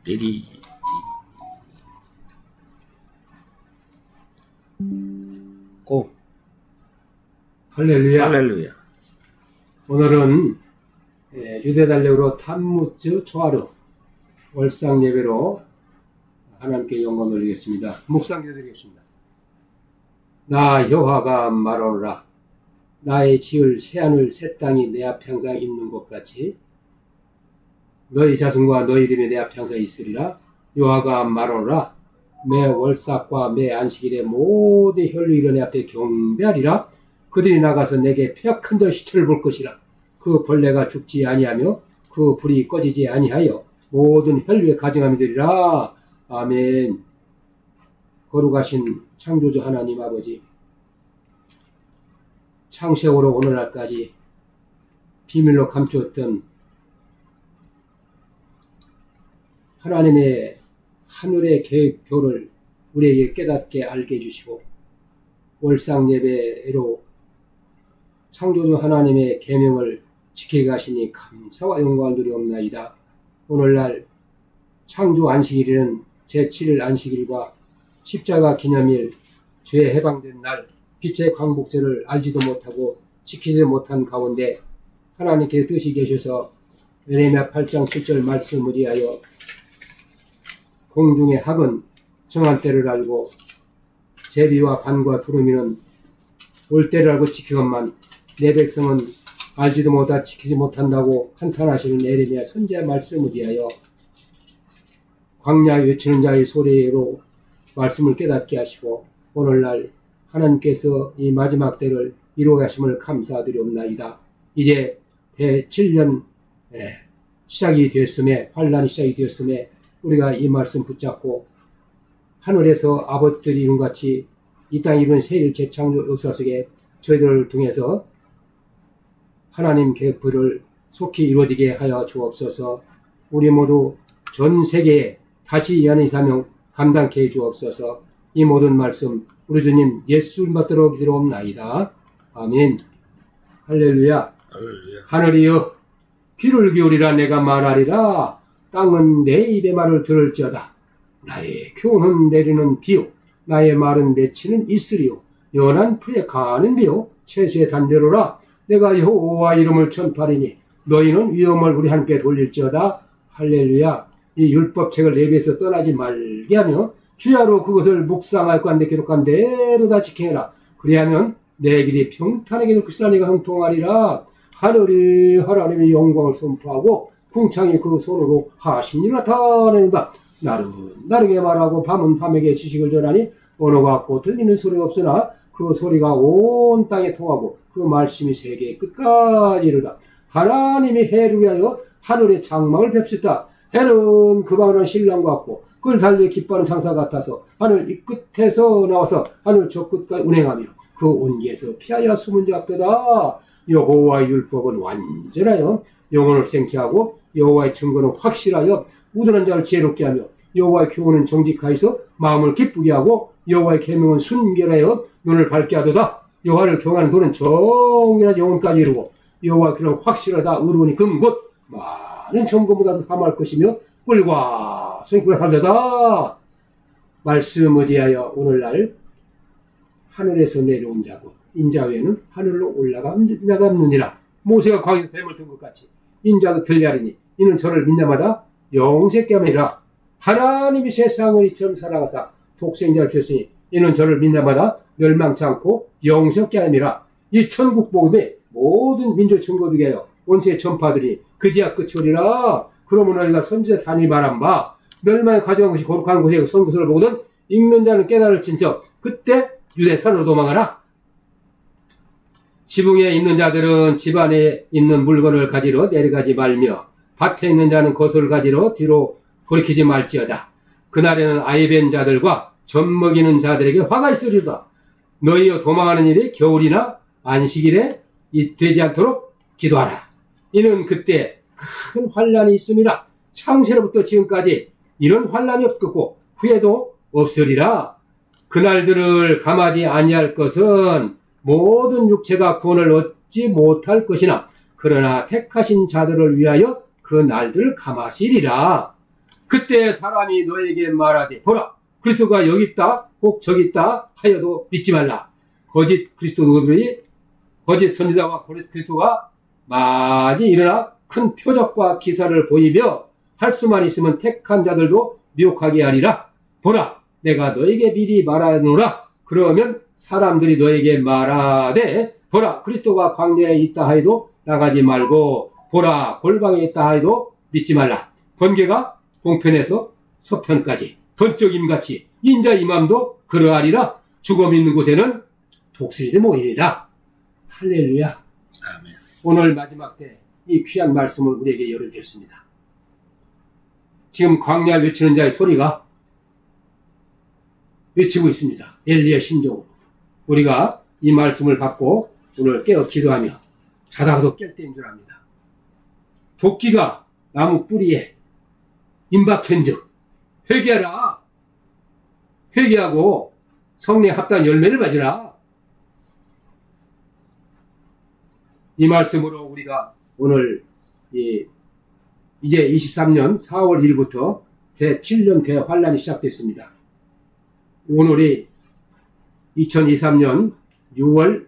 내리 고 할렐루야. 할렐루야. 오늘은 유대달력으로 탐무즈 초하루 월상 예배로 하나님께 영광 돌리겠습니다. 묵상 기도드리겠습니다. 나 여호와가 말하노라. 나의 지을 새하늘 새 땅이 내 앞에 항상 있는 것 같이 너희 자손과 너희 이름이 내 앞에 항상 있으리라. 여호와가 말하노라. 매 월삭과 매 안식일에 모든 혈루이를 내 앞에 경배하리라. 그들이 나가서 내게 폐악한 시체를 볼 것이라. 그 벌레가 죽지 아니하며 그 불이 꺼지지 아니하여 모든 혈류에 가증함이 되리라. 아멘. 거룩하신 창조주 하나님 아버지, 창세후로 오늘날까지 비밀로 감추었던 하나님의 하늘의 계획표를 우리에게 깨닫게 알게 해주시고 월상 예배로 창조주 하나님의 계명을 지키게 하시니 감사와 영광을 드리옵나이다. 오늘날 창조 안식일에는 제7일 안식일과 십자가 기념일, 죄 해방된 날, 빛의 광복절을 알지도 못하고 지키지 못한 가운데 하나님께 뜻이 계셔서 예레미야 8장 7절 말씀을 의하여 공중의 학은 정한 때를 알고 제비와 반과 두루미는 올 때를 알고 지키건만 내 백성은 알지도 못하 지키지 못한다고 한탄하시는 예레미야 선지자 말씀을 위하여 광야에 외치는 자의 소리로 말씀을 깨닫게 하시고 오늘날 하나님께서 이 마지막 때를 이루어 가심을 감사드리옵나이다. 이제 대7년 시작이 되었음에 환란이 시작이 되었음에 우리가 이 말씀 붙잡고 하늘에서 아버지들이 이룬같이 이 땅에 이룬 세일 재창조 역사 속에 저희들을 통해서 하나님 계획표를 속히 이루어지게 하여 주옵소서. 우리 모두 전 세계에 다시 이 하나님 사명 감당케 해 주옵소서. 이 모든 말씀 우리 주님 예수 이름 받들어 기도옵나이다. 아멘. 할렐루야. 할렐루야. 하늘이여 귀를 기울이라. 내가 말하리라. 땅은 내 입의 말을 들을지어다. 나의 교훈은 내리는 비요 나의 말은 맺히는 이슬이요 연한 풀에 가는 비요 채소의 단대로라. 내가 여호와 이름을 전파하리니 너희는 위험을 우리 함께 돌릴지어다. 할렐루야. 이 율법책을 내 입에서 떠나지 말게 하며 주야로 그것을 묵상할 때 기록한 대로 다 지켜라. 그리하면 내 길이 평탄하게 될 것이라. 내가 형통하리라. 하늘이 하나님의 영광을 선포하고 궁창이 그 손으로 하신 일을 나타내는다. 날은 나르게 말하고 밤은 밤에게 지식을 전하니 언어가 없고 들리는 소리가 없으나 그 소리가 온 땅에 통하고 그 말씀이 세계의 끝까지 이르다. 하나님이 해를 위하여 하늘의 장막을 뵙시다. 해는 그 방은 신랑 같고 그를 달리 기뻐하는 장사 같아서 하늘 이 끝에서 나와서 하늘 저 끝까지 운행하며 그 온기에서 피하여 숨은 자 같도다. 여호와의 율법은 완전하여 영혼을 생케하고 여호와의 증거는 확실하여 우둔한 자를 지혜롭게 하며 여호와의 교훈은 정직하여서 마음을 기쁘게 하고 여호와의 계명은 순결하여 눈을 밝게 하도다. 여호와를 경하는 도는 정결한 영혼까지 이루고 여호와의 길은 확실하다. 의로우니 금곧 많은 정금보다도 삼할 것이며 꿀과 생꿀과 달다다. 말씀 의지하여 오늘날 하늘에서 내려온 자고 인자 외에는 하늘로 올라간 자가 없느니라. 모세가 광야에서 뱀을 든 것 같이 인자도 들려하리니 이는 저를 믿는 자마다 영생케 함이라. 하나님이 세상을 이처럼 살아가사 독생자를 주셨으니 이는 저를 믿는 자마다 멸망치 않고 영생케 함이라. 이 천국 복음에 모든 민족 증거되게 하여 온 세계 전파들이 그지야 끝이 오리라. 그러므로 너희가 선지자 단이 말한 바 멸망에 가져간 것이 거룩한 곳에 선구서를 보거든 읽는 자는 깨달을진저 그때 유대 산으로 도망하라. 지붕에 있는 자들은 집 안에 있는 물건을 가지러 내려가지 말며 밭에 있는 자는 거소를 가지러 뒤로 돌이키지 말지어다. 그날에는 아이벤 자들과 젖먹이는 자들에게 화가 있으리로다. 너희여 도망하는 일이 겨울이나 안식일에 되지 않도록 기도하라. 이는 그때 큰 환란이 있음이라. 창세로부터 지금까지 이런 환란이 없었고 후에도 없으리라. 그날들을 감하지 아니할 것은 모든 육체가 구원을 얻지 못할 것이나 그러나 택하신 자들을 위하여 그 날들을 감하시리라. 그때 사람이 너에게 말하되 보라 그리스도가 여기 있다 혹 저기 있다 하여도 믿지 말라. 거짓 그리스도들이 거짓 선지자와 거짓 그리스도가 많이 일어나 큰 표적과 기사를 보이며 할 수만 있으면 택한 자들도 미혹하게 하리라. 보라 내가 너에게 미리 말하노라. 그러면 사람들이 너에게 말하되 보라 그리스도가 광야에 있다 하여도 나가지 말고 보라 골방에 있다 하여도 믿지 말라. 번개가 동편에서 서편까지 번쩍임같이 인자 임함도 그러하리라. 죽음 있는 곳에는 독수리도 모이리라. 할렐루야. 아멘. 오늘 마지막 때 이 귀한 말씀을 우리에게 열어주셨습니다. 지금 광야 외치는 자의 소리가 외치고 있습니다. 엘리의 심정으로. 우리가 이 말씀을 받고 오늘 깨어 기도하며 자다가도 깰 때인 줄 압니다. 도끼가 나무 뿌리에 임박한즉 회개하라. 회개하고 성령 합당 열매를 맺으라. 이 말씀으로 우리가 오늘 이제 23년 4월 1일부터 제7년 대환란이 시작됐습니다. 오늘이 2023년 6월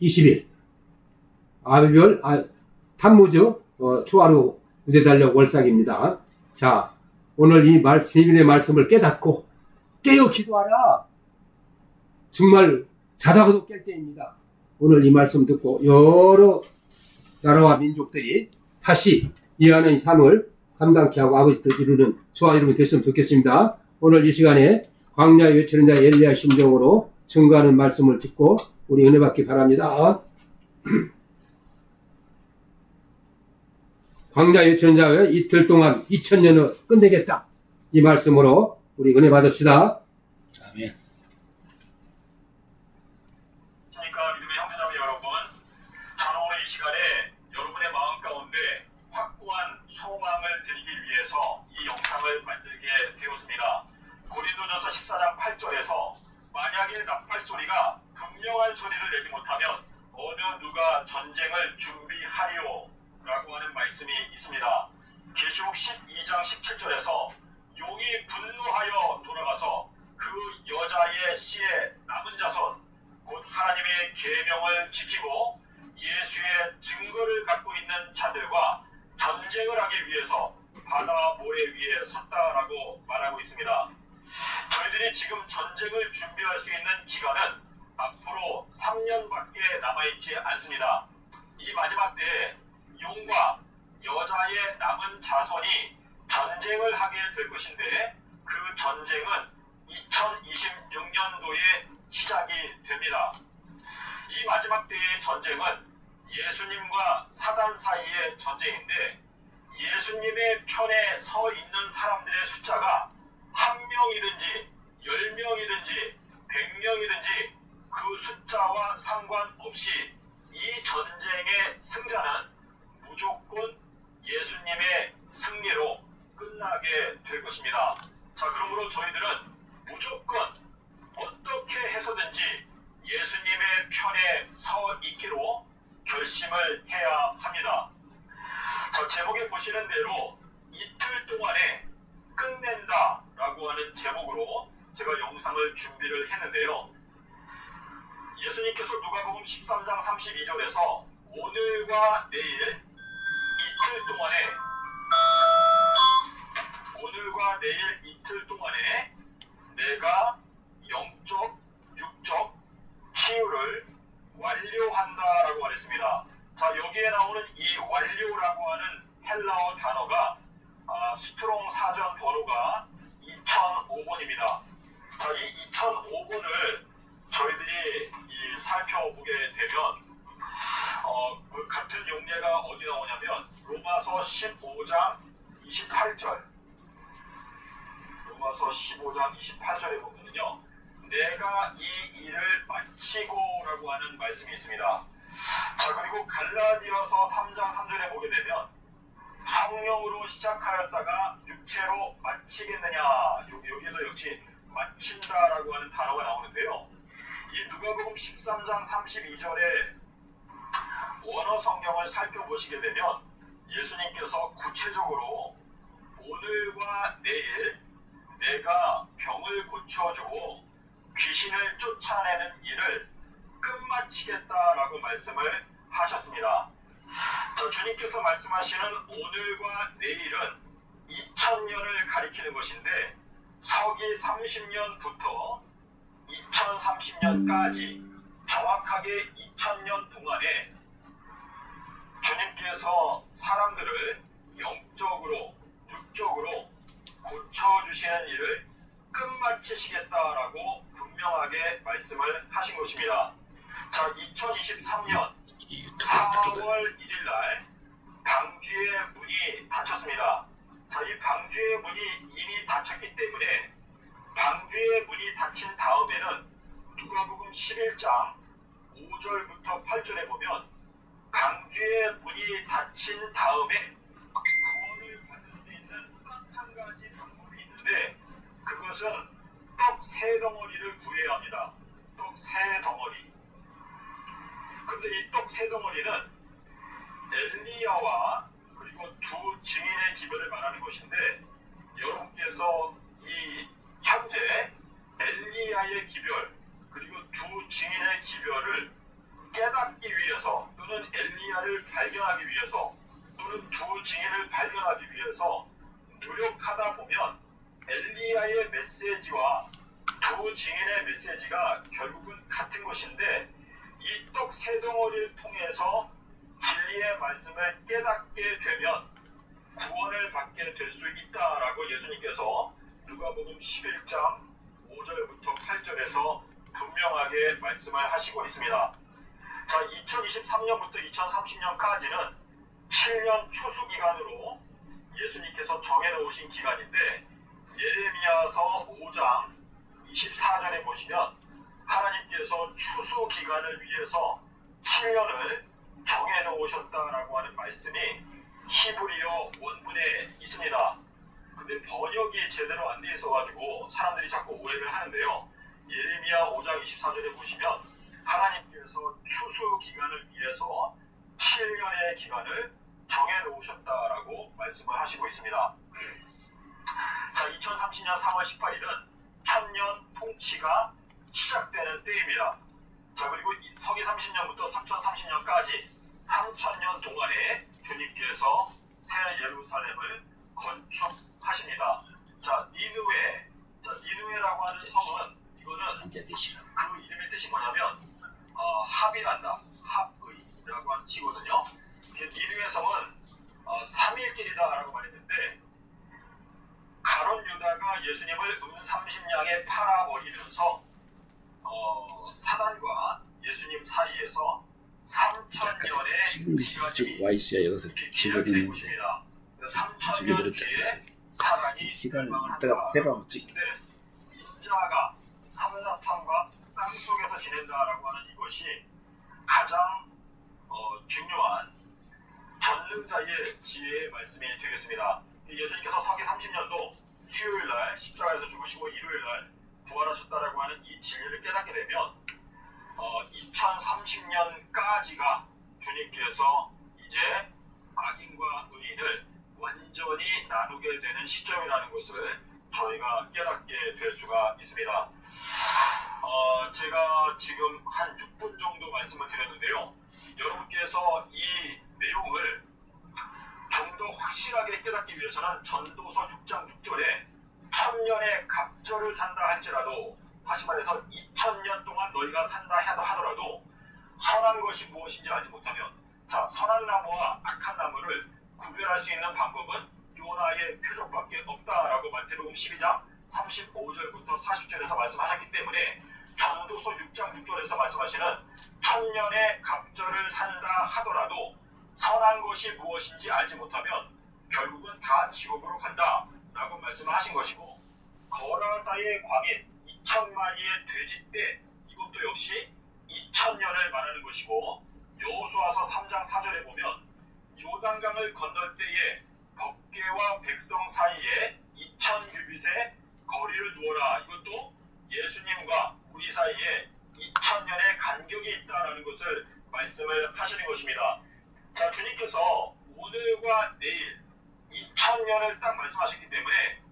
20일 아비별 탐무주 초하루 우대달력 월삭입니다. 자, 오늘 이 예민의 말씀을 깨닫고 깨어 기도하라. 정말 자다가도 깰 때입니다. 오늘 이 말씀 듣고 여러 나라와 민족들이 다시 이 하나의 삶을 감당케 하고 아버지 뜻 이루는 저와 여러분이 됐으면 좋겠습니다. 오늘 이 시간에 광야에 외치는 자 엘리야 심정으로 증거하는 말씀을 듣고 우리 은혜 받기 바랍니다. 광야에 외치는 자가 이틀 동안 2000년을 끝내겠다. 이 말씀으로 우리 은혜 받읍시다. 아멘. 이 시간에 여러분의 마음 가운데 확고한 소망을 드리기 위해서 이 영상을 만들게 되었습니다. 고린도전서 14장 8절에서 만약에 나팔 소리가 분명한 소리를 내지 못하면 어느 누가 전쟁을 준비하리오 라고 하는 말씀이 있습니다. 계시록 12장 17절에서 용이 분노하여 돌아가서 그 여자의 씨의 남은 자손 곧 하나님의 계명을 지키고 예수의 증거를 갖고 있는 자들과 전쟁을 하기 위해서 바다 모래 위에 섰다라고 말하고 있습니다. 저희들이 지금 전쟁을 준비할 수 있는 기간은 앞으로 3년밖에 남아있지 않습니다. 이 마지막 때에 용과 여자의 남은 자손이 전쟁을 하게 될 것인데 그 전쟁은 2026년도에 시작이 됩니다. 이 마지막 때의 전쟁은 예수님과 사단 사이의 전쟁인데 예수님의 편에 서 있는 사람들의 숫자가 1명이든지 10명이든지 100명이든지 그 숫자와 상관없이 이 전쟁의 승자는 무조건 예수님의 승리로 끝나게 될 것입니다. 자, 그러므로 저희들은 무조건 어떻게 해서든지 예수님의 편에 서 있기로 결심을 해야 합니다. 자, 제목에 보시는 대로 이틀 동안에 끝낸다 라고 하는 제목으로 제가 영상을 준비를 했는데요. 예수님께서 누가복음 13장 32절에서 오늘과 내일 이틀 동안에 내가 영적, 육적 치유를 완료한다라고 말했습니다. 자, 여기에 나오는 이 완료라고 하는 헬라어 단어가 스트롱 사전 번호가 2005번입니다. 자, 이 2005번을 저희들이 살펴보게 되면 그 같은 용례가 어디 나오냐면 로마서 15장 28절 로마서 15장 28절에 보면요, 내가 이 일을 마치고 라고 하는 말씀이 있습니다. 자, 그리고 갈라디아서 3장 3절에 보게 되면 성령으로 시작하였다가 육체로 마치겠느냐, 여기에도 역시 마친다라고 하는 단어가 나오는데요. 이 누가복음 13장 32절에 원어 성경을 살펴보시게 되면 예수님께서 구체적으로 오늘과 내일 내가 병을 고쳐주고 귀신을 쫓아내는 일을 끝마치겠다라고 말씀을 하셨습니다. 주님께서 말씀하시는 오늘과 내일은 2000년을 가리키는 것인데 서기 30년부터 2030년까지 정확하게 2000년 동안에 주님께서 사람들을 영적으로, 육적으로 고쳐주시는 일을 끝마치시겠다라고 분명하게 말씀을 하신 것입니다. 2023년 4월 1일 날 방주의 문이 닫혔습니다. 이 방주의 문이 이미 닫혔기 때문에 방주의 문이 닫힌 다음에는 누가복음 11장 5절부터 8절에 보면 방주의 문이 닫힌 다음에 구원을 받을 수 있는 딱 한 가지 방법이 있는데 그것은 떡 세 덩어리를 구해야 합니다. 떡 세 덩어리. 근데 이 떡 세 덩어리는 엘리야와 그리고 두 증인의 기별을 말하는 것인데 여러분께서 이 현재 엘리야의 기별 그리고 두 증인의 기별을 깨닫기 위해서 또는 엘리야를 발견하기 위해서 또는 두 증인을 발견하기 위해서 노력하다 보면 엘리야의 메시지와 두 증인의 메시지가 결국은 같은 것인데 이 떡 세 덩어리를 통해서 진리의 말씀을 깨닫게 되면 구원을 받게 될 수 있다라고 예수님께서 누가복음 11장 5절부터 8절에서 분명하게 말씀을 하시고 있습니다. 2023년부터 2030년까지는 7년 추수 기간으로 예수님께서 정해놓으신 기간인데 예레미야서 5장 24절에 보시면 하나님께서 추수 기간을 위해서 7년을 정해놓으셨다라고 하는 말씀이 히브리어 원문에 있습니다. 근데 번역이 제대로 안 돼 있어가지고 사람들이 자꾸 오해를 하는데요. 예레미야 5장 24절에 보시면 하나님께서 추수 기간을 위해서 7년의 기간을 정해놓으셨다라고 말씀을 하시고 있습니다. 2030년 3월 18일은 천년 통치가 시작되는 때입니다. 그리고 서기 30년부터 3030년까지 3000년 동안에 주님께서 새 예루살렘을 건축하십니다. 니느웨라고 하는 성은 이거는 그 이름의 뜻이 뭐냐면 합이란다, 합의라고 하는 뜻이거든요. 니느웨 성은 3일길이다라고 말했는데 가룟 유다가 예수님을 30냥에 팔아버리면서 사단과 예수님 사이에서 3000년의 지금 YC야 여기서 집어드는 것입니다. 집에 3000년 뒤에 사단이 시간을 멸망을 이따가 한다. 세번 찍게. 인자가 삼라삼과 땅속에서 지낸다라고 하는 이것이 가장 중요한 전능자의 지혜의 말씀이 되겠습니다. 예수님께서 서기 30년도 수요일날 십자가에서 죽으시고 일요일날 부활하셨다라고 하는 이 진리를 깨닫게 되면 2030년까지가 주님께서 이제 악인과 의인을 완전히 나누게 되는 시점이라는 것을 저희가 깨닫게 될 수가 있습니다. 제가 지금 한 6분 정도 말씀을 드렸는데요. 여러분께서 이 내용을 좀 더 확실하게 깨닫기 위해서는 전도서 6장 6절에 천년의 갑절을 산다 할지라도 다시 말해서 2000년 동안 너희가 산다 하더라도 선한 것이 무엇인지 알지 못하면 선한 나무와 악한 나무를 구별할 수 있는 방법은 요나의 표적밖에 없다라고 마태복음 12장 35절부터 40절에서 말씀하셨기 때문에 전도서 6장 6절에서 말씀하시는 천년의 갑절을 산다 하더라도 선한 것이 무엇인지 알지 못하면 결국은 다 지옥으로 간다 라고 말씀을 하신 것이고 거라사의 광인 2000마리의 돼지떼 이것도 역시 2000년을 말하는 것이고 여호수아서 3장 4절에 보면 요단강을 건널 때에 법궤와 백성 사이에 2000규빗의 거리를 두어라. 이것도 예수님과 우리 사이에 2000년의 간격이 있다라는 것을 말씀을 하시는 것입니다. 주님께서 오늘과 내일 2000년을 딱 말씀하셨기 때문에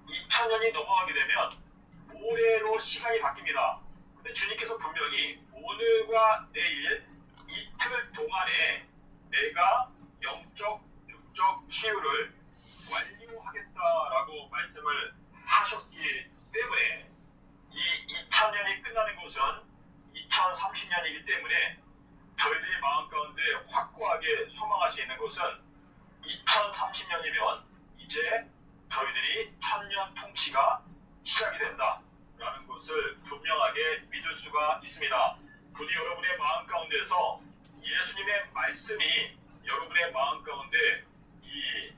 2000년이 넘어가게 되면 올해로 시간이 바뀝니다. 근데 주님께서 분명히 오늘과 내일 이틀 동안에 내가 영적, 육적 치유를 완료하겠다라고 말씀을 하셨기 때문에 이 2000년이 끝나는 것은 2030년이기 때문에 저희들의 마음 가운데 확고하게 소망할 수 있는 것은 2030년이면 이제 저희들이 천년 통치가 시작이 된다라는 것을 분명하게 믿을 수가 있습니다. 부디 여러분의 마음 가운데서 예수님의 말씀이 여러분의 마음 가운데 이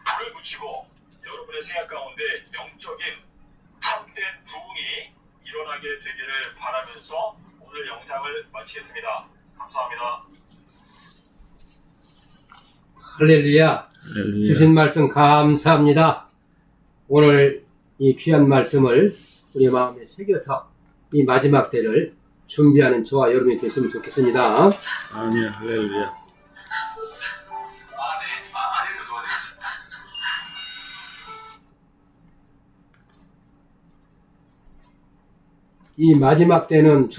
불을 붙이고 여러분의 생각 가운데 영적인 참된 부흥이 일어나게 되기를 바라면서 오늘 영상을 마치겠습니다. 감사합니다. 할렐루야. 주신 말씀 감사합니다. 오늘 이 귀한 말씀을 우리 마음에 새겨서 이 마지막 때를 준비하는 저와 여러분이 됐으면 좋겠습니다. 아멘. 할렐루야. 안에서 도와드리겠습니다. 이 마지막 때는